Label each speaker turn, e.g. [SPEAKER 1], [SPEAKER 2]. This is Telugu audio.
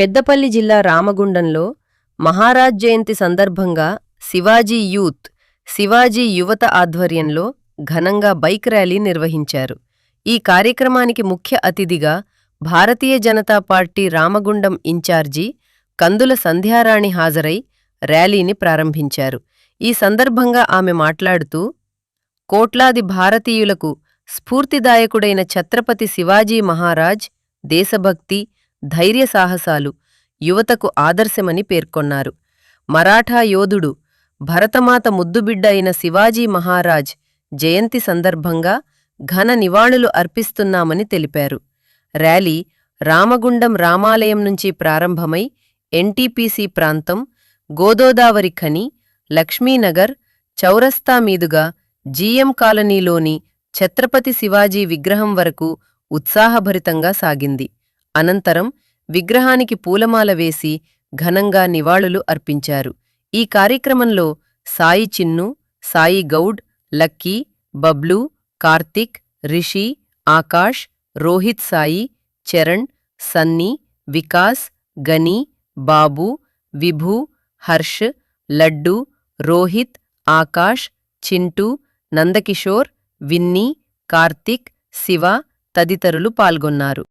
[SPEAKER 1] పెద్దపల్లి జిల్లా రామగుండంలో మహారాజ్ జయంతి సందర్భంగా శివాజీ యూత్, శివాజీ యువత ఆధ్వర్యంలో ఘనంగా బైక్ ర్యాలీ నిర్వహించారు. ఈ కార్యక్రమానికి ముఖ్య అతిథిగా భారతీయ జనతా పార్టీ రామగుండం ఇన్ఛార్జి కందుల సంధ్యారాణి హాజరై ర్యాలీని ప్రారంభించారు. ఈ సందర్భంగా ఆమె మాట్లాడుతూ, కోట్లాది భారతీయులకు స్ఫూర్తిదాయకుడైన ఛత్రపతి శివాజీ మహారాజ్ దేశభక్తి, ధైర్య సాహసాలు యువతకు ఆదర్శమని పేర్కొన్నారు. మరాఠా యోధుడు, భరతమాత ముద్దుబిడ్డ అయిన శివాజీ మహారాజ్ జయంతి సందర్భంగా ఘన నివాళులు అర్పిస్తున్నామని తెలిపారు. ర్యాలీ రామగుండం రామాలయం నుంచి ప్రారంభమై ఎన్టీపీసీ ప్రాంతం, గోదావరి ఖని, లక్ష్మీనగర్, చౌరస్తా మీదుగా జీఎం కాలనీలోని ఛత్రపతి శివాజీ విగ్రహం వరకు ఉత్సాహభరితంగా సాగింది. అనంతరం విగ్రహానికి పూలమాల వేసి ఘనంగా నివాళులు అర్పించారు. ఈ కార్యక్రమంలో సాయి చిన్ను, సాయి గౌడ్, లక్కీ, బబ్లు, కార్తిక్, రిషి, ఆకాష్, రోహిత్ సాయి, చరణ్, సన్నీ, వికాస్, గని, బాబు, విభూ, హర్ష్, లడ్డు, రోహిత్, ఆకాష్, చింటూ, నందకిషోర్, విన్నీ, కార్తిక్, శివ తదితరులు పాల్గొన్నారు.